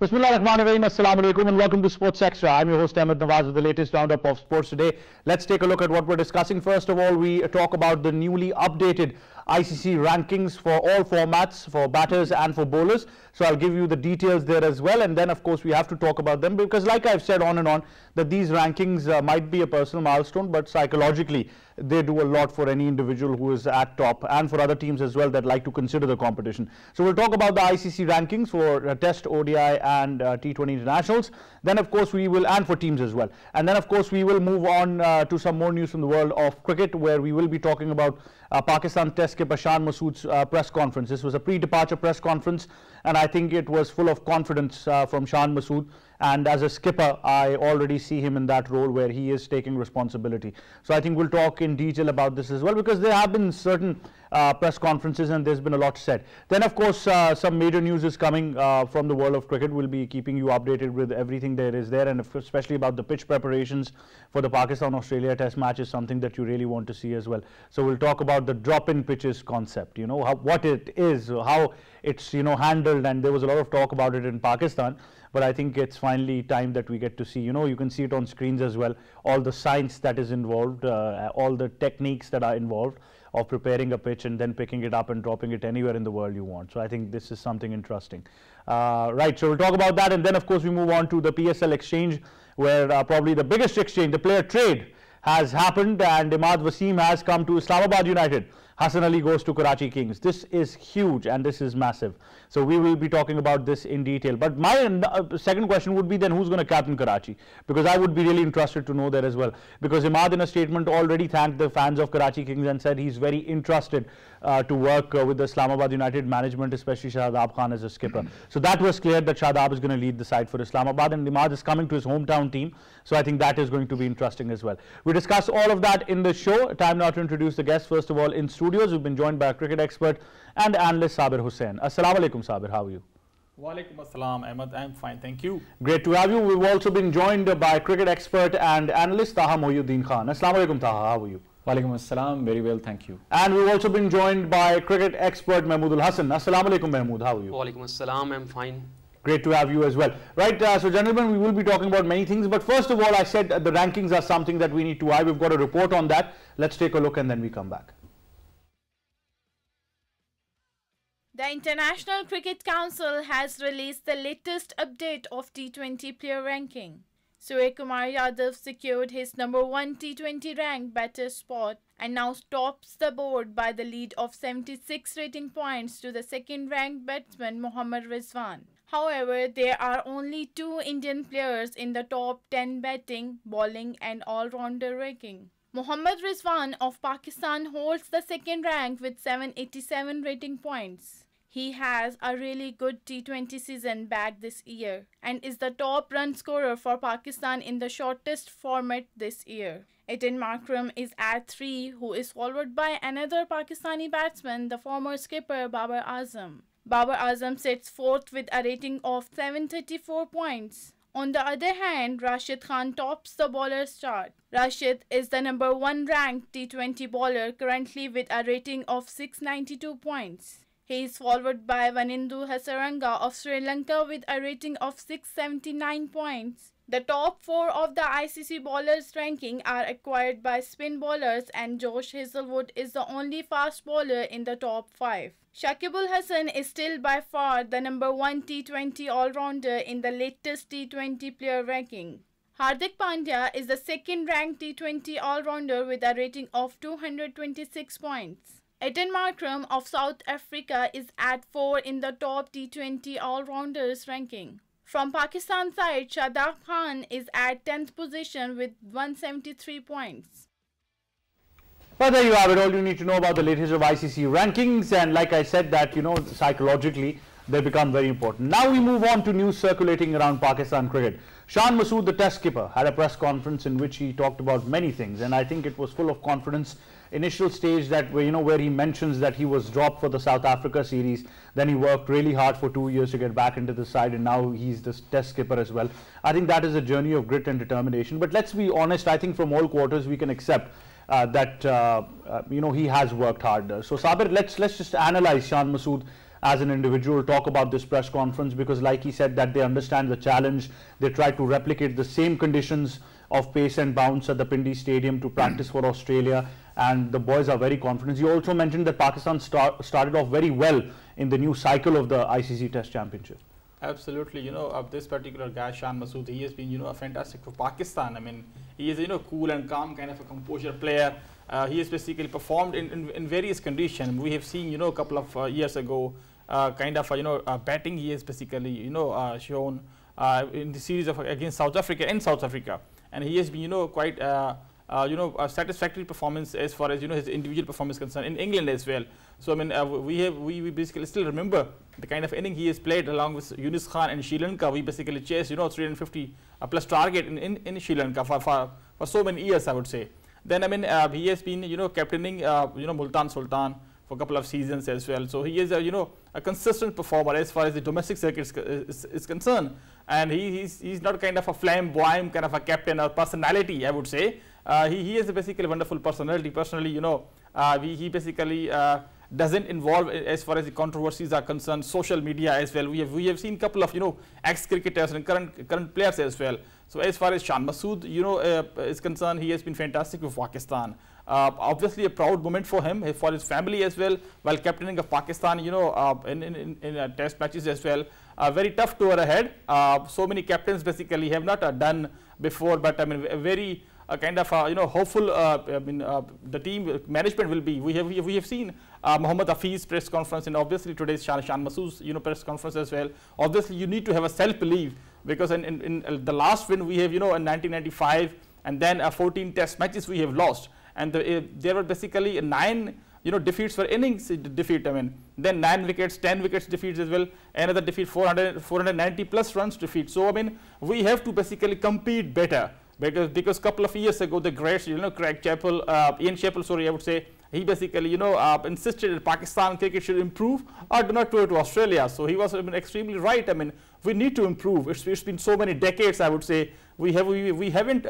Bismillahirrahmanirrahim. Assalamu alaikum and welcome to Sports Extra. I'm your host Ahmed Nawaz with the latest roundup of sports today. Let's take a look at what we're discussing. First of all, we talk about the newly updated ICC rankings for all formats, for batters and for bowlers. So I'll give you the details there as well, and then of course we have to talk about them because, like I've said on and on, that these rankings might be a personal milestone, but psychologically they do a lot for any individual who is at top and for other teams as well that like to consider the competition. So we'll talk about the ICC rankings for Test, ODI and T20 internationals. Then of course we will, and for teams as well. And then of course we will move on to some more news from the world of cricket, where we will be talking about Pakistan Test skipper Shan Masood's press conference. This was a pre-departure press conference, and I think it was full of confidence from Shan Masood. And as a skipper, I already see him in that role where he is taking responsibility. So I think we'll talk in detail about this as well, because there have been certain press conferences and there's been a lot said. Then of course some major news is coming from the world of cricket. We'll be keeping you updated with everything there is there, and especially about the pitch preparations for the Pakistan-Australia Test match is something that you really want to see as well. So we'll talk about the drop-in pitches concept, you know, what it is, how it's, you know, handled, and there was a lot of talk about it in Pakistan. But I think it's finally time that we get to see, you know, you can see it on screens as well, all the science that is involved, all the techniques that are involved of preparing a pitch and then picking it up and dropping it anywhere in the world you want. So I think this is something interesting. Right, so we'll talk about that, and then of course we move on to the PSL exchange, where probably the biggest exchange, the player trade, has happened, and Imad Wasim has come to Islamabad United. Hassan Ali goes to Karachi Kings. This is huge and this is massive. So we will be talking about this in detail. But my second question would be then, who's going to captain Karachi? Because I would be really interested to know that as well. Because Imad in a statement already thanked the fans of Karachi Kings and said he's very interested to work with the Islamabad United management, especially Shadab Khan as a skipper. So that was clear that Shadab is going to lead the side for Islamabad, and Imad is coming to his hometown team. So I think that is going to be interesting as well. We discuss all of that in the show. Time now to introduce the guests. First of all, in studios, we've been joined by a cricket expert and analyst Sabir Hussain. Assalamu alaikum, Sabir. How are you? Walaikum assalam, Ahmed. I'm fine, thank you. Great to have you. We've also been joined by cricket expert and analyst Taha Mohyuddin Khan. Assalamu alaikum, Taha. How are you? Walaikum assalam. Very well, thank you. And we've also been joined by cricket expert Mahmood Hassan. Assalamu alaikum, Mahmood. How are you? Walaikum assalam. I'm fine. Great to have you as well. Right, so gentlemen, we will be talking about many things, but first of all, I said the rankings are something that we need to eye. We've got a report on that. Let's take a look and then we come back. The International Cricket Council has released the latest update of T20 player ranking. Suryakumar Yadav secured his #1 T20 ranked batter spot and now tops the board by the lead of 76 rating points to the second ranked batsman Mohammad Rizwan. However, there are only 2 Indian players in the top 10 batting, bowling and all-rounder ranking. Mohammad Rizwan of Pakistan holds the second rank with 787 rating points. He has a really good T20 season back this year and is the top run scorer for Pakistan in the shortest format this year. Aiden Markram is at 3, who is followed by another Pakistani batsman, the former skipper Babar Azam. Babar Azam sits 4th with a rating of 734 points. On the other hand, Rashid Khan tops the bowlers chart. Rashid is the #1 ranked T20 bowler currently with a rating of 692 points. He is followed by Wanindu Hasaranga of Sri Lanka with a rating of 679 points. The top 4 of the ICC bowlers ranking are acquired by spin bowlers, and Josh Hazlewood is the only fast bowler in the top 5. Shakib Al Hasan is still by far the #1 T20 all-rounder in the latest T20 player ranking. Hardik Pandya is the second ranked T20 all-rounder with a rating of 226 points. Aiden Markram of South Africa is at 4 in the top T20 all-rounders ranking. From Pakistan side, Shadab Khan is at 10th position with 173 points. Well, there you have it, all you need to know about the latest of ICC rankings, and like I said that, you know, psychologically they become very important. Now we move on to news circulating around Pakistan cricket. Shan Masood, the test skipper, had a press conference in which he talked about many things, and I think it was full of confidence. Initial stage that, you know, where he mentions that he was dropped for the South Africa series, then he worked really hard for 2 years to get back into the side, and now he's the test skipper as well. I think that is a journey of grit and determination, but let's be honest, I think from all quarters we can accept that you know, he has worked hard. So Sabir, let's just analyze Shan Masood as an individual talk about this press conference, because like he said that they understand the challenge. They try to replicate the same conditions of pace and bounce at the Pindi Stadium to practice for Australia, and the boys are very confident. He also mentioned that Pakistan started off very well in the new cycle of the ICC Test Championship. Absolutely, this particular guy, Shan Masood, he has been, a fantastic for Pakistan. I mean, he is, cool and calm kind of a composure player. He has basically performed in various conditions. We have seen, a couple of years ago, kind of, batting he has basically, shown in the series of against South Africa and he has been, quite, a satisfactory performance as far as, his individual performance concerned in England as well. So, I mean, we basically still remember the kind of inning he has played along with Yunus Khan and Sri Lanka. We basically chased, 350 plus target in Sri Lanka for so many years, I would say. Then, I mean, he has been, captaining, Multan Sultan for a couple of seasons as well. So, he is, a consistent performer as far as the domestic circuit is concerned. And he's not kind of a flamboyant kind of a captain or personality, I would say. He is basically a wonderful personality. Personally, he basically doesn't involve as far as the controversies are concerned, social media as well. We have seen a couple of ex-cricketers and current players as well. So as far as Shan Masood is concerned, he has been fantastic with Pakistan. Obviously a proud moment for him, for his family as well, while captaining of Pakistan, in test matches as well. Very tough tour ahead. So many captains basically have not done before, but I mean, a very kind of hopeful. The team management will be. We have seen Mohammad Hafeez's press conference, and obviously today's Shan Masood's press conference as well. Obviously, you need to have a self-belief, because in the last win we have in 1995, and then 14 test matches we have lost, and there were basically 9 defeats for innings defeat. I mean, then 9 wickets, 10 wickets defeats as well. Another defeat, 490 plus runs defeat. So I mean, we have to basically compete better. Because a couple of years ago, the great, Craig Chappell, Ian Chappell, sorry, I would say, he basically, insisted that Pakistan cricket should improve or do not go to Australia. So he was extremely right. I mean, we need to improve. It's been so many decades, I would say. We haven't,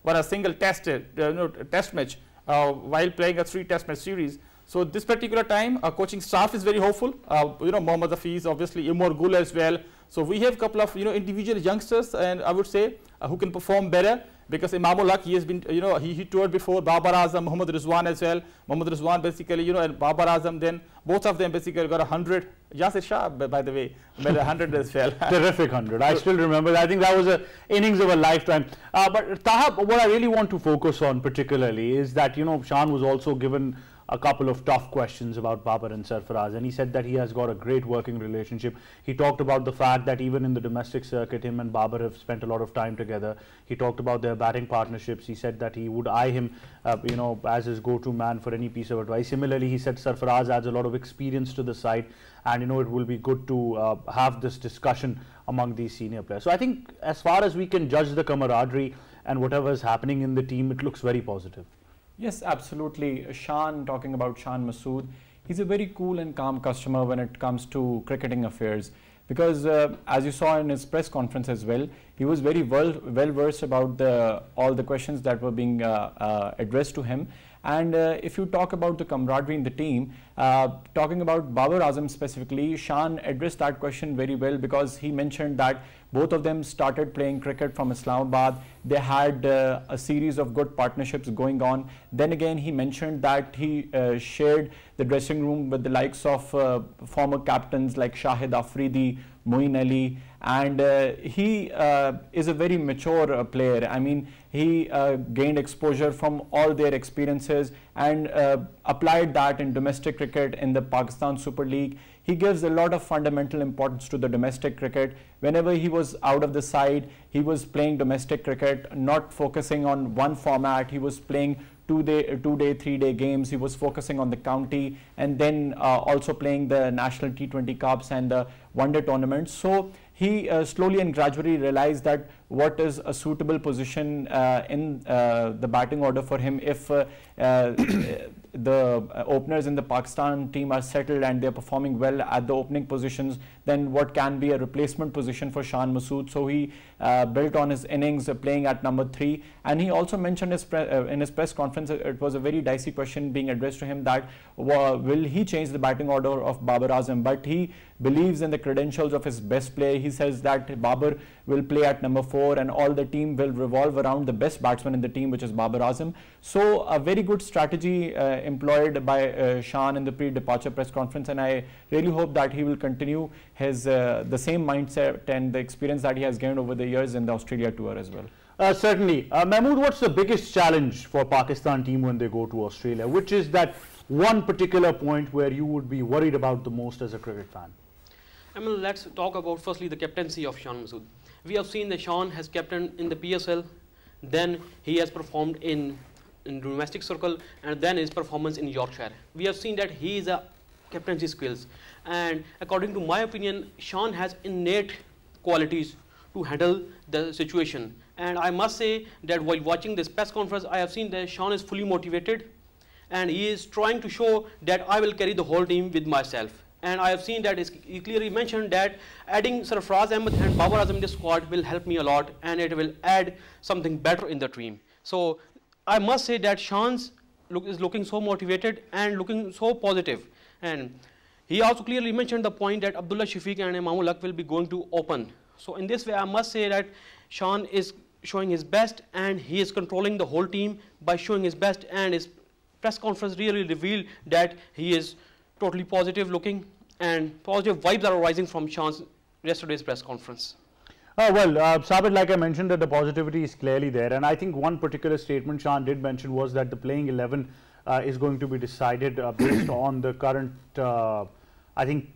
won a single test match while playing a 3 test match series. So this particular time, our coaching staff is very hopeful. Mohammad Hafeez, obviously, Imor Gul as well. So we have a couple of individual youngsters, and I would say who can perform better, because Imamul Haq, he has been he toured before, Babar Azam, Mohammad Rizwan as well. Mohammad Rizwan basically and Babar Azam, then both of them basically got 100. Yasir Shah, by the way, made 100 as well. Terrific 100. I still remember that. I think that was an innings of a lifetime. But Taha, what I really want to focus on particularly is that Shan was also given a couple of tough questions about Babar and Sarfaraz, and he said that he has got a great working relationship. He talked about the fact that even in the domestic circuit, him and Babar have spent a lot of time together. He talked about their batting partnerships. He said that he would eye him, as his go-to man for any piece of advice. Similarly, he said Sarfaraz adds a lot of experience to the side, and it will be good to have this discussion among these senior players. So I think as far as we can judge the camaraderie and whatever is happening in the team, it looks very positive. Yes, absolutely. Talking about Shan Masood, he's a very cool and calm customer when it comes to cricketing affairs, because as you saw in his press conference as well, he was very well versed about all the questions that were being addressed to him. And if you talk about the camaraderie in the team, talking about Babar Azam specifically, Shan addressed that question very well, because he mentioned that both of them started playing cricket from Islamabad. They had a series of good partnerships going on. Then again, he mentioned that he shared the dressing room with the likes of former captains like Shahid Afridi, Moeen Ali, and he is a very mature player. I mean, he gained exposure from all their experiences and applied that in domestic cricket in the Pakistan Super League. He gives a lot of fundamental importance to the domestic cricket. Whenever he was out of the side, he was playing domestic cricket, not focusing on one format. He was playing 2-day, 3-day games. He was focusing on the county, and then also playing the national T20 Cups and the one-day tournaments. So he slowly and gradually realized that what is a suitable position in the batting order for him if the openers in the Pakistan team are settled and they're performing well at the opening positions, then what can be a replacement position for Shan Masood? So he built on his innings playing at number 3, and he also mentioned in his press conference, it was a very dicey question being addressed to him, that will he change the batting order of Babar Azam? But he believes in the credentials of his best player. He says that Babar will play at number 4 and all the team will revolve around the best batsman in the team, which is Babar Azam. So a very good strategy employed by Shan in the pre-departure press conference, and I really hope that he will continue his the same mindset and the experience that he has gained over the years in the Australia tour as well. Certainly. Mahmood, what's the biggest challenge for Pakistan team when they go to Australia? Which is that one particular point where you would be worried about the most as a cricket fan? I mean, let's talk about firstly the captaincy of Shan Masood. We have seen that Shan has captained in the PSL, then he has performed in domestic circle, and then his performance in Yorkshire. We have seen that he is a captaincy skills, and according to my opinion, Shan has innate qualities to handle the situation. And I must say that while watching this press conference, I have seen that Shan is fully motivated, and he is trying to show that I will carry the whole team with myself. And I have seen that he clearly mentioned that adding Sarfaraz Ahmed and Babar Azam in the squad will help me a lot, and it will add something better in the team. So I must say that Shan's is looking so motivated and looking so positive. And he also clearly mentioned the point that Abdullah Shafiq and Imamul Haq will be going to open. So in this way, I must say that Shan is showing his best, and he is controlling the whole team by showing his best, and his press conference really revealed that he is totally positive looking, and positive vibes are arising from Shan's yesterday's press conference. Sabit, like I mentioned, that the positivity is clearly there, and I think one particular statement Shan did mention was that the playing 11 is going to be decided based on the current, I think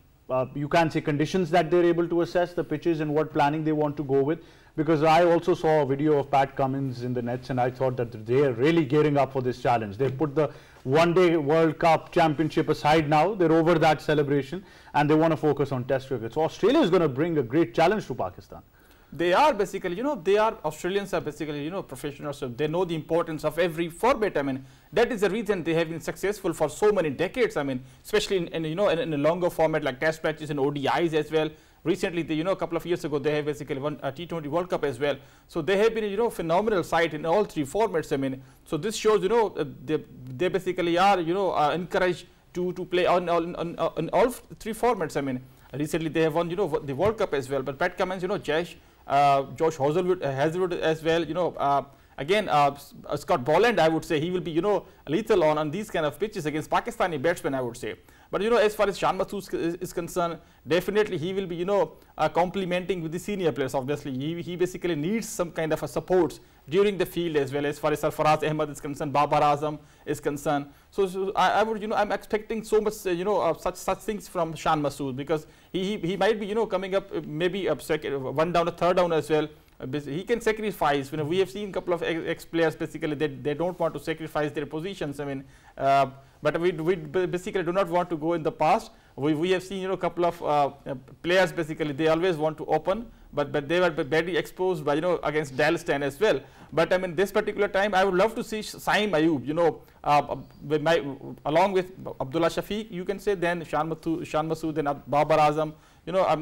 you can say, conditions that they're able to assess, the pitches and what planning they want to go with. Because I also saw a video of Pat Cummins in the nets, and I thought that they are really gearing up for this challenge. They put the one-day World Cup championship aside now. They're over that celebration, and they want to focus on Test cricket. So Australia is going to bring a great challenge to Pakistan. They are basically, Australians are basically, professionals, so they know the importance of every format. I mean, that is the reason they have been successful for so many decades. I mean, especially in a longer format like Test matches and ODIs as well. Recently, a couple of years ago, they have basically won a T20 World Cup as well. So they have been, phenomenal side in all 3 formats. I mean, so this shows, they basically are, encouraged to play on all 3 formats. I mean, recently they have won, the World Cup as well. But Pat Cummins, Josh Hazlewood as well, again, Scott Boland, I would say, he will be, lethal on these kind of pitches against Pakistani batsmen, I would say. But, as far as Shan Masood is concerned, definitely he will be, complementing with the senior players, obviously. He basically needs some kind of a support during the field as well, as far as Sarfaraz Ahmed is concerned, Babar Azam is concerned. So I would, I'm expecting so much, such things from Shan Masood, because he might be, coming up maybe up one down, a third down as well. He can sacrifice. We have seen a couple of ex-players basically they don't want to sacrifice their positions. I mean, but we basically do not want to go in the past. We have seen a couple of players basically they always want to open, but they were badly exposed by against Dale Steyn as well. But I mean, this particular time I would love to see Saim Ayub, along with Abdullah Shafiq, you can say, then Shan Masood and Babar Azam.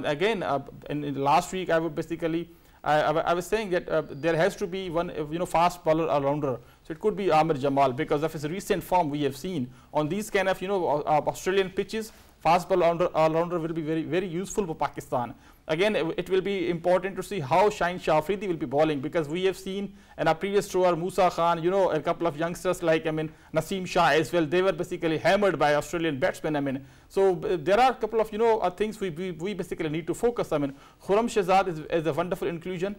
Again, in last week I would basically. I was saying that there has to be one, fast bowler all-rounder. So it could be Amir Jamal, because of his recent form we have seen on these kind of, Australian pitches. Fast bowler all-rounder will be very, very useful for Pakistan. Again, it will be important to see how Shaheen Shah Afridi will be bowling, because we have seen in our previous tour, Musa Khan, a couple of youngsters like, Naseem Shah as well, they were basically hammered by Australian batsmen. So there are a couple of things we basically need to focus. Khurram Shahzad is a wonderful inclusion,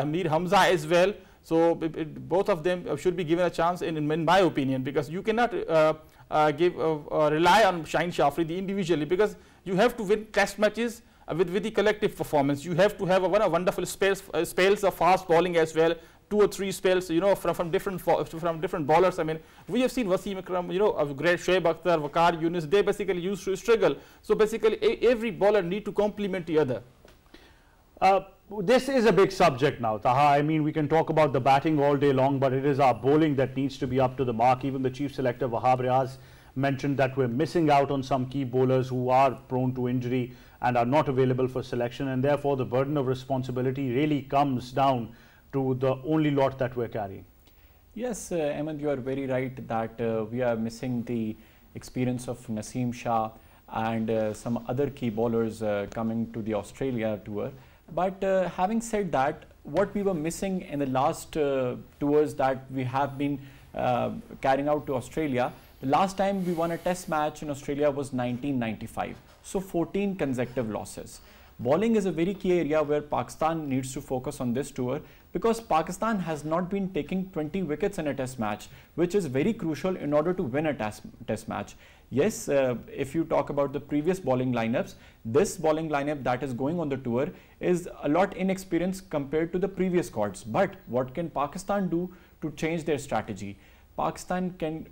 Mir Hamza as well. So both of them should be given a chance in my opinion, because you cannot rely on Shaheen Shah Afridi individually, because you have to win Test matches with the collective performance. You have to have a wonderful spells of fast bowling as well, 2 or 3 spells, from different bowlers. I mean, we have seen Wasim Akram, a great Shoaib Akhtar, Waqar Younis, they basically used to struggle. So basically, every bowler need to complement the other. This is a big subject now, Taha. I mean, we can talk about the batting all day long, but it is our bowling that needs to be up to the mark. Even the chief selector, Wahab Riaz, mentioned that we're missing out on some key bowlers who are prone to injury and are not available for selection, and therefore the burden of responsibility really comes down to the only lot that we're carrying. Yes, Ahmed, you are very right that we are missing the experience of Naseem Shah and some other key bowlers coming to the Australia tour. But having said that, what we were missing in the last tours that we have been carrying out to Australia, the last time we won a test match in Australia was 1995. So 14 consecutive losses. Bowling is a very key area where Pakistan needs to focus on this tour, because Pakistan has not been taking 20 wickets in a test match, which is very crucial in order to win a test match. Yes, if you talk about the previous bowling lineups, this bowling lineup that is going on the tour is a lot inexperienced compared to the previous squads. But what can Pakistan do to change their strategy? Pakistan can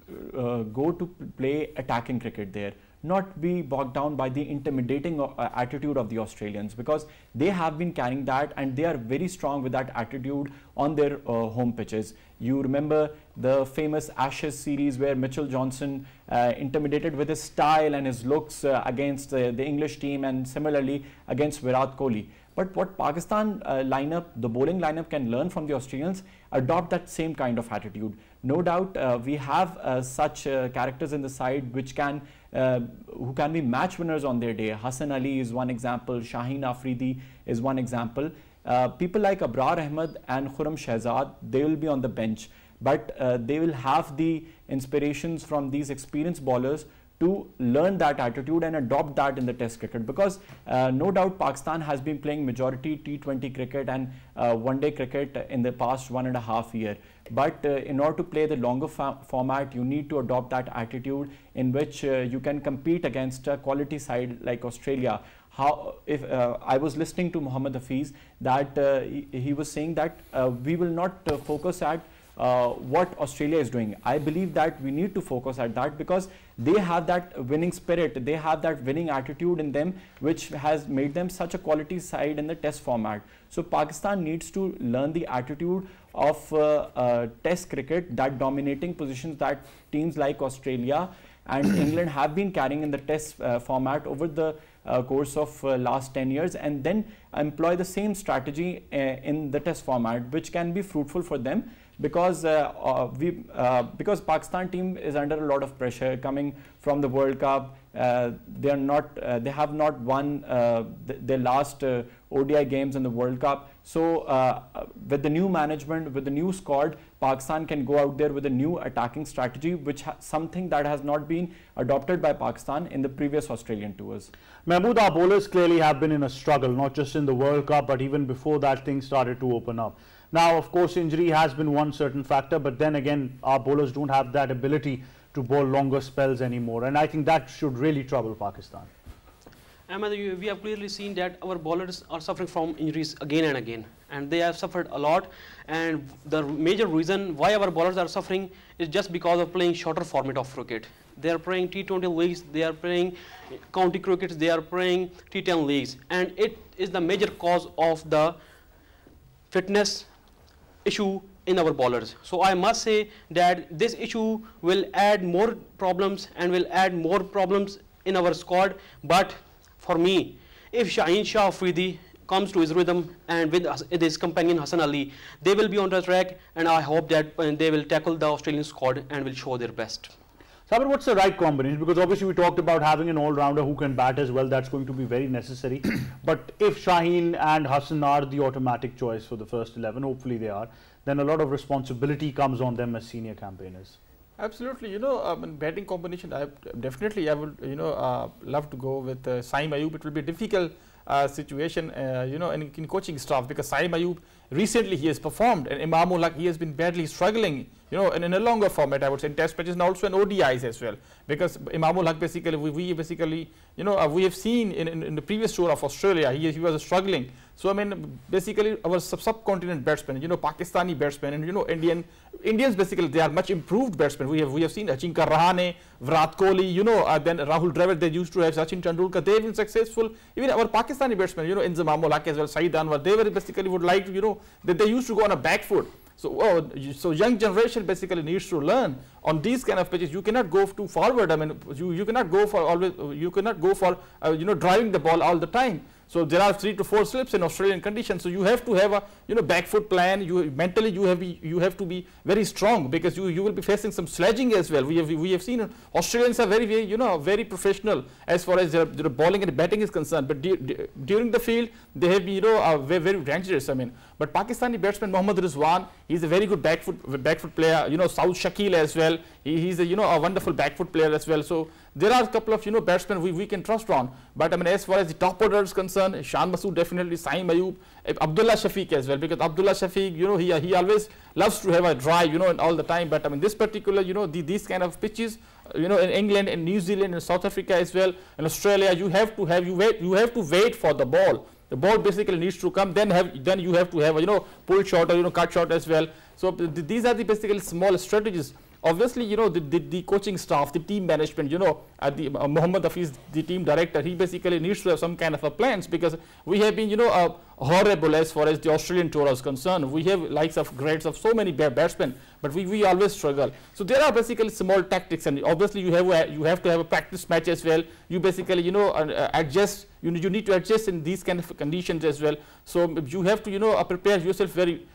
go to play attacking cricket there, not be bogged down by the intimidating attitude of the Australians, because they have been carrying that and they are very strong with that attitude on their home pitches. You remember the famous Ashes series where Mitchell Johnson intimidated with his style and his looks against the English team, and similarly against Virat Kohli. But what Pakistan lineup, the bowling lineup, can learn from the Australians, adopt that same kind of attitude. No doubt we have such characters in the side which can who can be match winners on their day. Hassan Ali is one example, Shaheen Afridi is one example. People like Abrar Ahmed and Khurram Shahzad, they will be on the bench, but they will have the inspirations from these experienced bowlers to learn that attitude and adopt that in the test cricket, because no doubt Pakistan has been playing majority T20 cricket and one-day cricket in the past 1.5 years. But in order to play the longer format, you need to adopt that attitude in which you can compete against a quality side like Australia. If I was listening to Mohammad Hafiz, that he was saying that we will not focus at what Australia is doing. I believe that we need to focus at that, because they have that winning spirit, they have that winning attitude in them, which has made them such a quality side in the test format. So Pakistan needs to learn the attitude of test cricket, that dominating positions that teams like Australia and England have been carrying in the test format over the course of last 10 years, and then employ the same strategy in the test format, which can be fruitful for them, because because Pakistan team is under a lot of pressure coming from the World Cup. They have not won their last ODI games in the World Cup. So with the new management, with the new squad, Pakistan can go out there with a new attacking strategy, which something that has not been adopted by Pakistan in the previous Australian tours. Mahmood, our bowlers clearly have been in a struggle, not just in the World Cup, but even before that things started to open up. Now, of course, injury has been one certain factor, but then again, our bowlers don't have that ability to bowl longer spells anymore, and I think that should really trouble Pakistan. Ahmed, we have clearly seen that our bowlers are suffering from injuries again and again, and they have suffered a lot. And the major reason why our bowlers are suffering is just because of playing shorter format of cricket. They are playing T20 leagues, they are playing county crickets, they are playing T10 leagues, and it is the major cause of the fitness issue in our bowlers. So I must say that this issue will add more problems and will add more problems in our squad. But for me, if Shaheen Shah Afridi comes to his rhythm and with his companion Hassan Ali, they will be on the track, and I hope that they will tackle the Australian squad and will show their best. Sabir, what's the right combination? Because obviously we talked about having an all-rounder who can bat as well. That's going to be very necessary. But if Shaheen and Hassan are the automatic choice for the first 11, hopefully they are, then a lot of responsibility comes on them as senior campaigners. Absolutely, in batting combination, I would, love to go with Saeem Ayub. It will be a difficult situation, in coaching staff, because Saeem Ayub recently he has performed, and Imam ul Haq, he has been badly struggling, in a longer format, I would say, in test matches and also in ODIs as well, because Imam ul Haq basically, we have seen in the previous tour of Australia, he was struggling. So I mean, basically our subcontinent batsmen, Pakistani batsmen, and Indians basically, they are much improved batsmen. We have seen Ajinkya Rahane, Virat Kohli, then Rahul Dravid. They used to have Sachin Tendulkar. They have been successful. Even our Pakistani batsmen, Inzamam ul Haq as well, Saeed Anwar, they were basically would like to, that they used to go on a back foot. So, so young generation basically needs to learn on these kind of pitches. You cannot go too forward. I mean, you cannot go for always. You cannot go for driving the ball all the time. So there are 3 to 4 slips in Australian conditions. So you have to have a back foot plan. Mentally you have to be very strong, because you will be facing some sledging as well. We have seen Australians are very professional as far as their bowling and batting is concerned. But during the field they have been very, very dangerous. I mean, but Pakistani batsman Mohammad Rizwan, he's a very good back foot player. Saud Shakil as well. He's a wonderful back foot player as well. So there are a couple of batsmen we can trust on. But I mean, as far as the top order is concerned, Shan Masood definitely, Saim Ayub, Abdullah Shafiq as well, because Abdullah Shafiq, he always loves to have a drive, and all the time. But I mean, this particular, these kind of pitches, in England and New Zealand and South Africa as well, and Australia, you have to wait for the ball. The ball basically needs to come. Then you have to have a pull shot or cut shot as well. So these are the basically small strategies. Obviously, the coaching staff, the team management, Mohammad Hafiz, the team director, he basically needs to have some kind of a plans, because we have been, horrible as far as the Australian tour is concerned. We have likes of grades of so many batsmen, but we always struggle. So there are basically small tactics, and obviously you have to have a practice match as well. You basically, adjust. You need to adjust in these kind of conditions as well. So you have to, prepare yourself very,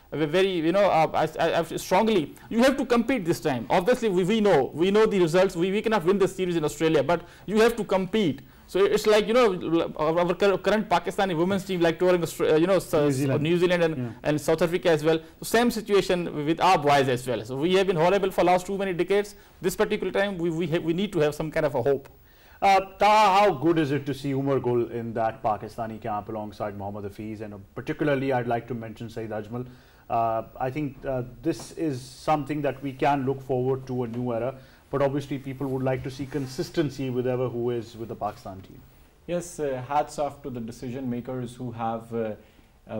strongly. You have to compete this time. Obviously, we know the results. We cannot win the series in Australia, but you have to compete. So it's like, our current Pakistani women's team, like touring New Zealand and South Africa as well. So same situation with our boys as well. So we have been horrible for last too many decades. This particular time, we need to have some kind of a hope. Taha, how good is it to see Umar Gul in that Pakistani camp alongside Mohammad Hafiz, and particularly I'd like to mention Saeed Ajmal. I think this is something that we can look forward to a new era, but obviously people would like to see consistency with who is with the Pakistan team. Yes, hats off to the decision makers who have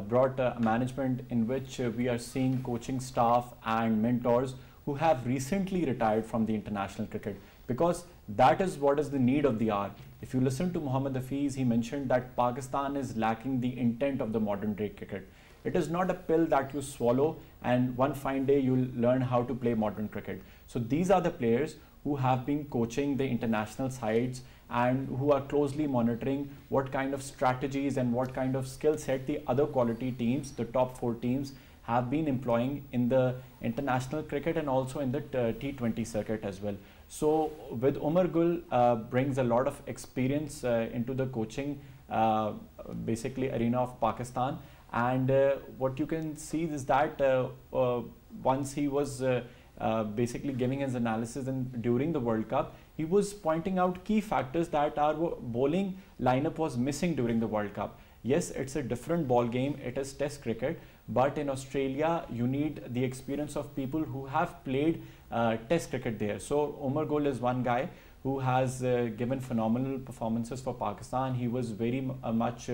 brought a management in which we are seeing coaching staff and mentors who have recently retired from the international cricket, because that is what is the need of the hour. If you listen to Mohammad Hafiz, he mentioned that Pakistan is lacking the intent of the modern day cricket. It is not a pill that you swallow and one fine day you'll learn how to play modern cricket. So these are the players who have been coaching the international sides and who are closely monitoring what kind of strategies and what kind of skill set the other quality teams, the top 4 teams, have been employing in the international cricket and also in the T20 circuit as well. So with Umar Gul brings a lot of experience into the coaching basically arena of Pakistan, and what you can see is that once he was basically giving his analysis during the World Cup, he was pointing out key factors that our bowling lineup was missing during the World Cup. Yes, it's a different ball game, it is test cricket, but in Australia you need the experience of people who have played test cricket there. So Umar Gul is one guy who has given phenomenal performances for Pakistan. He was very much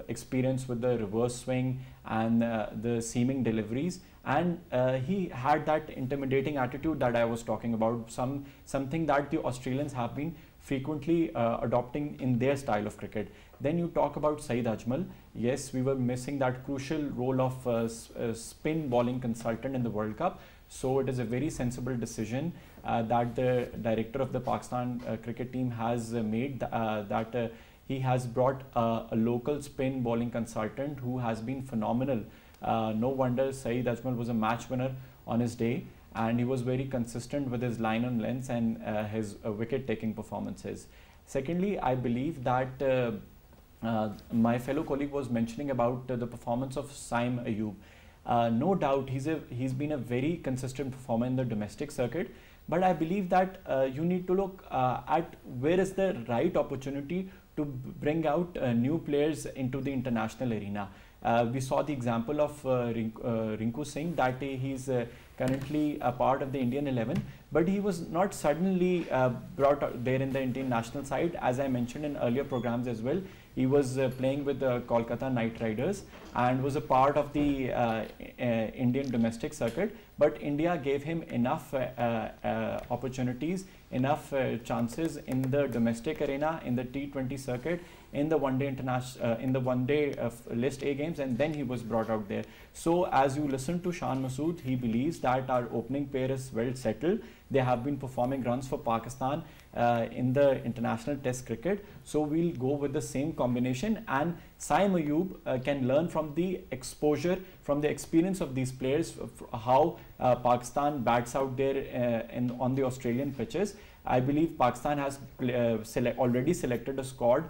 experienced with the reverse swing and the seaming deliveries, and he had that intimidating attitude that I was talking about, something that the Australians have been frequently adopting in their style of cricket. Then you talk about Saeed Ajmal. Yes, we were missing that crucial role of spin bowling consultant in the World Cup. So it is a very sensible decision that the director of the Pakistan cricket team has made, that he has brought a local spin bowling consultant who has been phenomenal. No wonder Saeed Ajmal was a match winner on his day, and he was very consistent with his line on lengths and his wicket taking performances. Secondly, I believe that my fellow colleague was mentioning about the performance of Saim Ayub. No doubt he's been a very consistent performer in the domestic circuit, but I believe that you need to look at where is the right opportunity to bring out new players into the international arena. We saw the example of Rinku Singh, that he's currently a part of the Indian 11, but he was not suddenly brought out there in the Indian national side. As I mentioned in earlier programs as well, he was playing with the Kolkata Knight Riders and was a part of the Indian domestic circuit, but India gave him enough opportunities, enough chances in the domestic arena, in the T20 circuit. in the one day list A games, and then he was brought out there. So as you listen to Shan Masood, he believes that our opening pair is well settled. They have been performing runs for Pakistan in the international test cricket. So we'll go with the same combination, and Saim Ayub can learn from the exposure, from the experience of these players, how Pakistan bats out there on the Australian pitches. I believe Pakistan has already selected a squad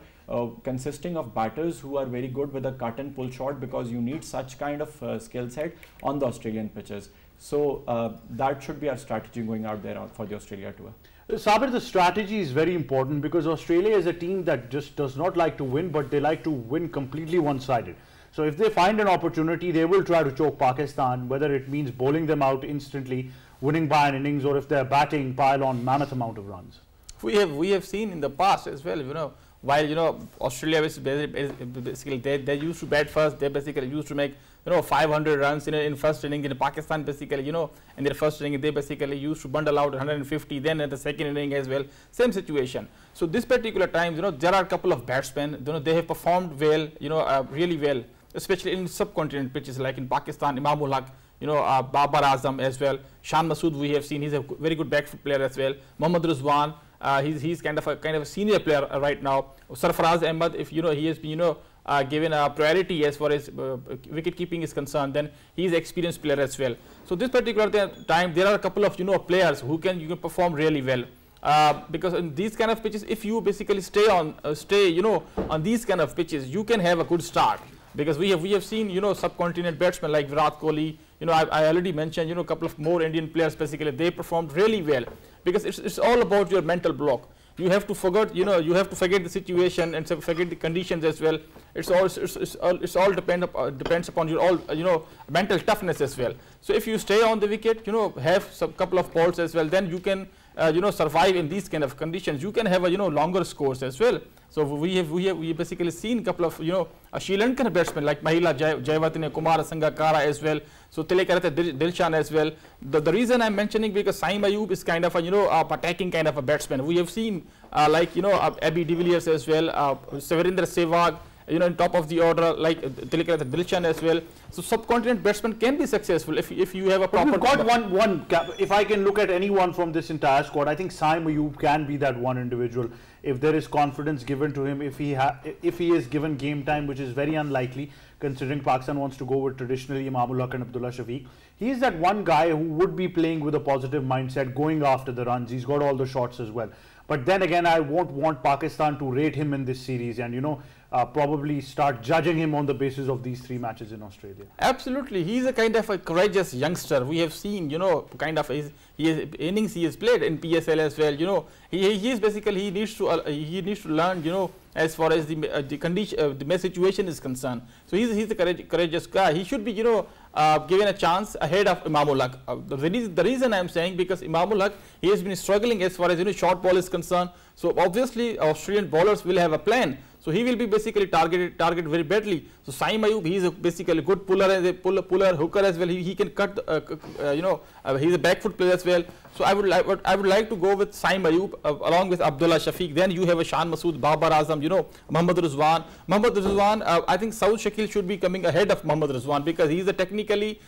consisting of batters who are very good with a cut and pull shot, because you need such kind of skill set on the Australian pitches. So that should be our strategy going out there for the Australia tour. Sabir, the strategy is very important because Australia is a team that just does not like to win, but they like to win completely one-sided. So if they find an opportunity, they will try to choke Pakistan, whether it means bowling them out instantly, winning by an innings, or if they're batting, pile on mammoth amount of runs. We have seen in the past as well, while Australia is basically they used to bat first, they basically used to make 500 runs in first inning. In Pakistan, basically in their first inning they basically used to bundle out 150. Then at the second inning as well, same situation. So this particular time, there are a couple of batsmen, they have performed well, really well, especially in subcontinent pitches like in Pakistan. Imamul Haq, Babar Azam as well. Shan Masood, we have seen, he's a very good back foot player as well. Mohammad Rizwan, he's kind of a senior player right now. Sarfaraz Ahmed, if he has been given a priority as far as wicket keeping is concerned, then he is an experienced player as well. So this particular time, there are a couple of players who can perform really well. Because in these kind of pitches, if you basically stay on these kind of pitches, you can have a good start. Because we have seen subcontinent batsmen like Virat Kohli. I already mentioned a couple of more Indian players. Basically, they performed really well because it's all about your mental block. You have to forget you have to forget the situation and forget the conditions as well. It's all depends upon your mental toughness as well. So if you stay on the wicket, have some couple of balls as well, then you can survive in these kind of conditions. You can have longer scores as well. So we basically seen a couple of a Sri Lankan batsmen like Mahila Jayawardene, Kumara Sangakkara as well. So Tilakaratne Dilshan as well. The reason I'm mentioning because Saim Ayub is kind of a attacking kind of a batsman. We have seen Abby de Villiers as well, Severinder Sehwag, in top of the order like Tilakaratne Dilshan as well. So subcontinent batsmen can be successful if you have a proper. We've got one. If I can look at anyone from this entire squad, I think Saim Ayub can be that one individual if there is confidence given to him. If he is given game time, which is very unlikely considering Pakistan wants to go with traditionally Imamul Haq and Abdullah Shafiq. He is that one guy who would be playing with a positive mindset, going after the runs. He's got all the shots as well. But then again, I won't want Pakistan to rate him in this series and probably start judging him on the basis of these 3 matches in Australia. Absolutely, he's a kind of a courageous youngster. We have seen, kind of his innings he has played in PSL as well. He is basically he needs to learn, as far as the condition, the situation is concerned. So he's a courageous guy. He should be, given a chance ahead of Imamul Haq. The reason I am saying because Imamul Haq, he has been struggling as far as short ball is concerned. So obviously Australian bowlers will have a plan. So he will be basically targeted very badly. So Saim Ayub, he is basically a good puller and a puller hooker as well. He can cut, he's a back foot player as well. So I would like to go with Saim Ayub along with Abdullah Shafiq. Then you have a Shan Masood, Babar Azam, Mohammad Rizwan. Mohammad Rizwan, I think Saud Shakil should be coming ahead of Mohammad Rizwan because he is a technically,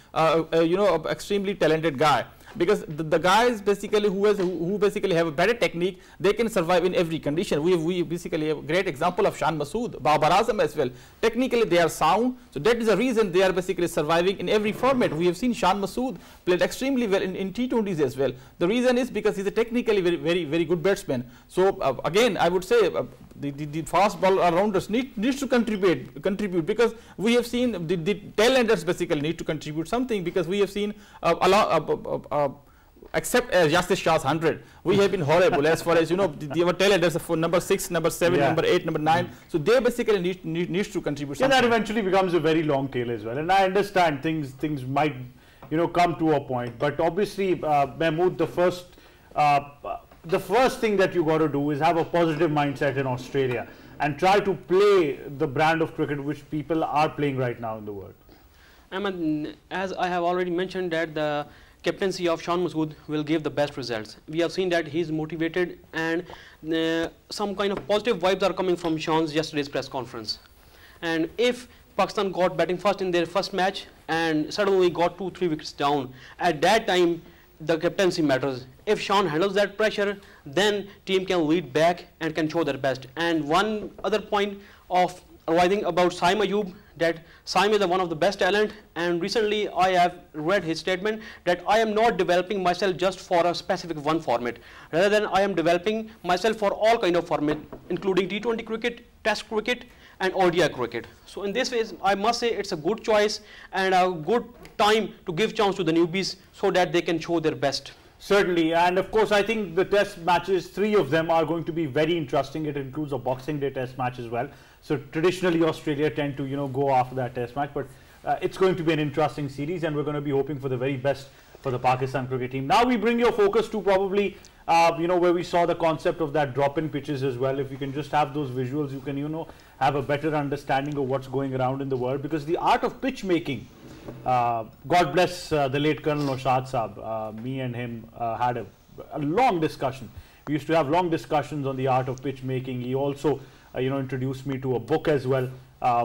extremely talented guy. Because the guys basically who basically have a better technique, they can survive in every condition. We basically have a great example of Shan Masood, Babar Azam as well. Technically they are sound, so that is the reason they are basically surviving in every format. We have seen Shan Masood played extremely well in T20s as well. The reason is because he's a technically very good batsman. So again, I would say the fast ball rounders needs to contribute because we have seen the tailenders basically need to contribute something because we have seen except Yasir Shah's 100, we have been horrible as far as our tailenders for number 6, number 7, number 8, number 9. So they basically needs to contribute something. Yeah, that eventually becomes a very long tail as well. And I understand things might come to a point, but obviously Mahmood, the first thing that you got to do is have a positive mindset in Australia and try to play the brand of cricket which people are playing right now in the world. As I have already mentioned that the captaincy of Shan Masood will give the best results. We have seen that he is motivated, and some kind of positive vibes are coming from Shan's yesterday's press conference. And if Pakistan got batting first in their first match and suddenly got 2-3 wickets down, at that time the captaincy matters. If Shan handles that pressure, then team can lead back and can show their best. And one other point of writing about Saim Ayub, that Saim is one of the best talent, and recently I have read his statement that I am not developing myself just for a specific one format, rather than I am developing myself for all kind of format, including T20 cricket, Test cricket and ODI cricket. So in this phase, I must say it's a good choice and a good time to give chance to the newbies so that they can show their best. Certainly, and of course I think the test matches, 3 of them are going to be very interesting. It includes a Boxing Day test match as well. So traditionally Australia tend to go after that test match, but it's going to be an interesting series, and we're going to be hoping for the very best for the Pakistan cricket team. Now we bring your focus to probably where we saw the concept of that drop-in pitches as well. If you can just have those visuals, you can have a better understanding of what's going around in the world, because the art of pitch making, God bless the late Colonel Naushad Saab, me and him had a long discussion. We used to have long discussions on the art of pitch making. He also introduced me to a book as well,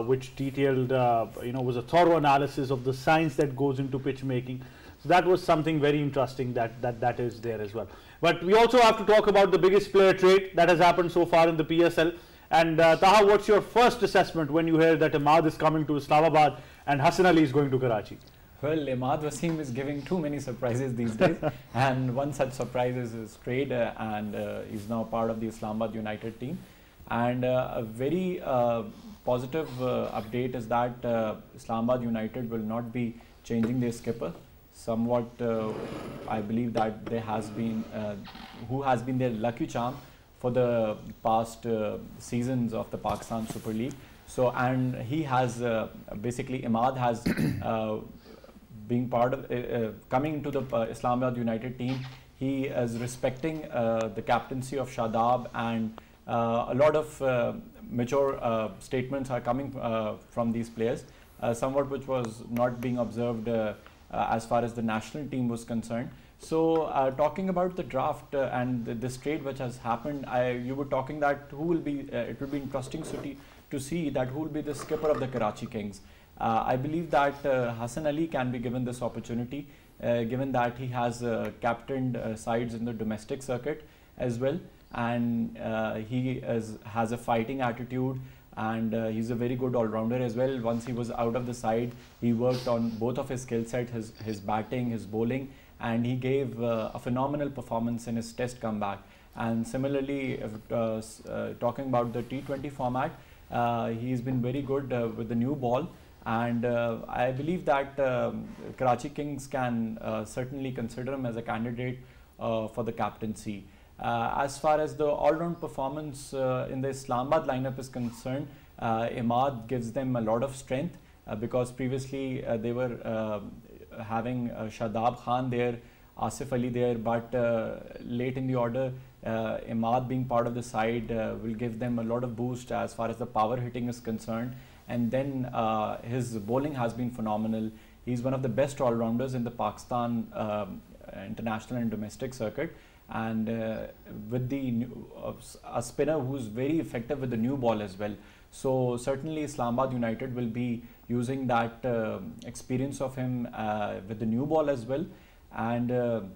which detailed was a thorough analysis of the science that goes into pitch making. So that was something very interesting that is there as well. But we also have to talk about the biggest player trade that has happened so far in the PSL. And Taha, what's your first assessment when you hear that Imad is coming to Islamabad and Hassan Ali is going to Karachi? Well, Imad Wasim is giving too many surprises these days, and one such surprise is his trade, and he's now part of the Islamabad United team. And a very positive update is that Islamabad United will not be changing their skipper. Somewhat, I believe that there has been who has been their lucky charm for the past seasons of the Pakistan Super League. So, and he has basically Imad has being part of coming to the Islamabad United team. He is respecting the captaincy of Shadab, and a lot of mature statements are coming from these players, somewhat which was not being observed as far as the national team was concerned. So talking about the draft and this trade which has happened, you were talking that who will be, it will be interesting to see that who will be the skipper of the Karachi Kings. I believe that Hassan Ali can be given this opportunity, given that he has captained sides in the domestic circuit as well, and he has a fighting attitude, and he's a very good all-rounder as well. Once he was out of the side, he worked on both of his skill set, his batting, his bowling, and he gave a phenomenal performance in his test comeback. And similarly, talking about the T20 format, he's been very good with the new ball, and I believe that Karachi Kings can certainly consider him as a candidate for the captaincy. As far as the all-round performance in the Islamabad lineup is concerned, Imad gives them a lot of strength because previously they were having Shadab Khan there, Asif Ali there, but late in the order, Imad being part of the side will give them a lot of boost as far as the power hitting is concerned. And then his bowling has been phenomenal. He's one of the best all-rounders in the Pakistan international and domestic circuit. And with the a spinner who's very effective with the new ball as well. So certainly Islamabad United will be using that experience of him with the new ball as well. And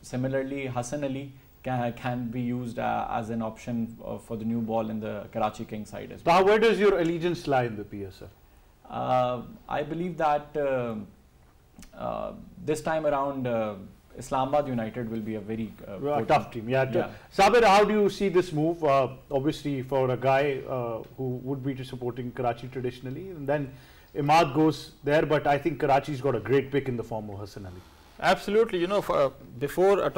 similarly, Hassan Ali can be used as an option for the new ball in the Karachi Kings side as well. Now, where does your allegiance lie in the PSL? I believe that this time around Islamabad United will be a very tough team. Sabir, how do you see this move? Obviously, for a guy who would be supporting Karachi traditionally, and then Imad goes there, but I think Karachi's got a great pick in the form of Hassan Ali. Absolutely, before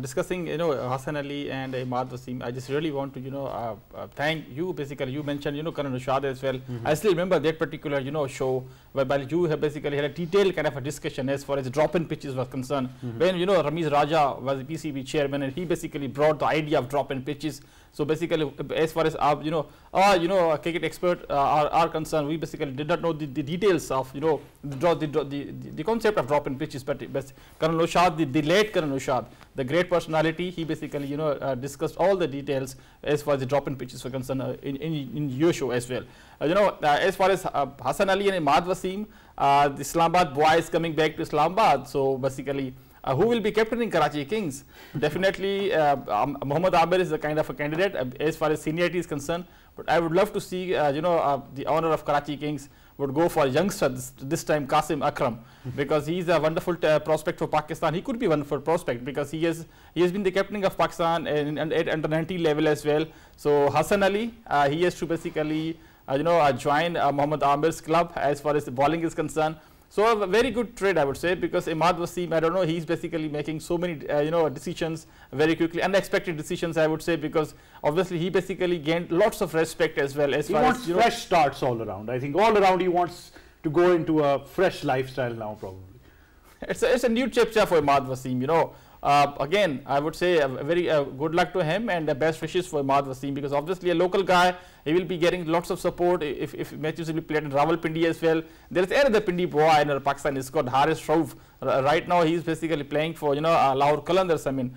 discussing, Hassan Ali and Imad Wasim, I just really want to, thank you. Basically, you mentioned, Colonel Naushad as well. I still remember that particular, show whereby you have basically had a detailed kind of a discussion as far as drop-in pitches was concerned. When, Ramiz Raja was the PCB chairman, and he basically brought the idea of drop-in pitches. So basically, as far as our cricket expert are concerned, we basically did not know the details of the concept of drop in pitches. But Karan Naushad, the late Karan Naushad, the great personality, he basically discussed all the details as far as the drop in pitches were concerned in your show as well. As far as Hassan Ali and Imad Wasim, the Islamabad boys coming back to Islamabad. So basically, who will be captaining Karachi Kings? Definitely, Mohammad Amir is the kind of a candidate as far as seniority is concerned. But I would love to see, the owner of Karachi Kings would go for a youngster this time, Qasim Akram, because he is a wonderful prospect for Pakistan. He could be one for prospect because he has been the captain of Pakistan at under 19 level as well. So Hassan Ali, he has to basically join Mohammad Amir's club as far as the bowling is concerned. So a very good trade, I would say, because Imad Wasim, I don't know, he's basically making so many decisions very quickly, unexpected decisions, I would say, because obviously he basically gained lots of respect as well. As he far wants as fresh starts all around. I think all around he wants to go into a fresh lifestyle now, probably. It's a new chapter for Imad Wasim. Again, I would say a very good luck to him and the best wishes for Imad Wasim, because obviously a local guy, he will be getting lots of support if matches will be played in Rawalpindi as well. There is another Pindi boy in Pakistan, it's called Haris Rauf. Right now he is basically playing for Lahore Qalandars. I mean,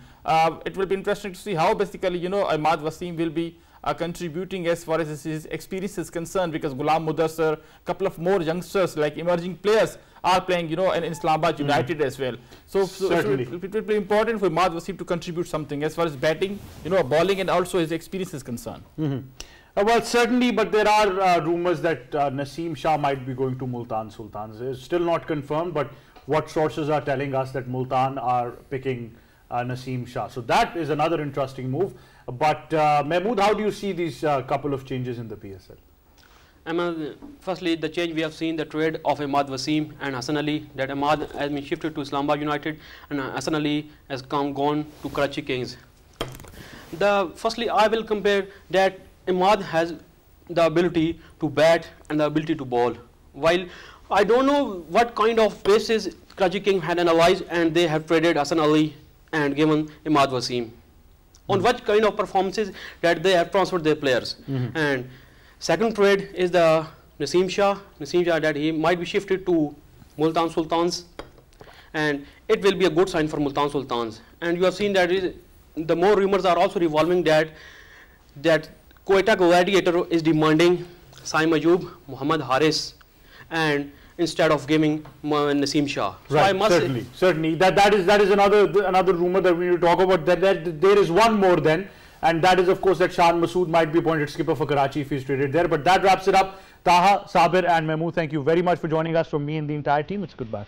it will be interesting to see how basically Imad Wasim will be contributing as far as his experience is concerned, because Ghulam Mudassar, couple of more youngsters like emerging players are playing in Islamabad United as well. So Certainly. it will be important for Imad Wasim to contribute something as far as batting, bowling, and also his experience is concerned. Well, certainly, but there are rumours that Naseem Shah might be going to Multan Sultans. It's still not confirmed, but what sources are telling us that Multan are picking Naseem Shah. So that is another interesting move. But Mahmood, how do you see these couple of changes in the PSL? Firstly, the change we have seen, the trade of Imad Wasim and Hassan Ali, that Imad has been shifted to Islamabad United and Hassan Ali has gone to Karachi Kings. Firstly, I will compare that Imad has the ability to bat and the ability to bowl. While I don't know what kind of basis Karachi Kings had analyzed and they have traded Hassan Ali and given Imad Wasim. On what kind of performances that they have transferred their players. And second trade is the Naseem Shah that he might be shifted to Multan Sultans, and it will be a good sign for Multan Sultans. And you have seen that the more rumors are also revolving that Quetta Gladiator is demanding Saim Ayoub, Muhammad Haris, and instead of giving Naseem Shah. So right, I must certainly. That is another rumor that we need to talk about. That there is one more then, and that is of course that Shan Masood might be appointed skipper for Karachi if he's traded there. But that wraps it up. Taha, Sabir, and Mahmood, thank you very much for joining us. From me and the entire team, it's goodbye.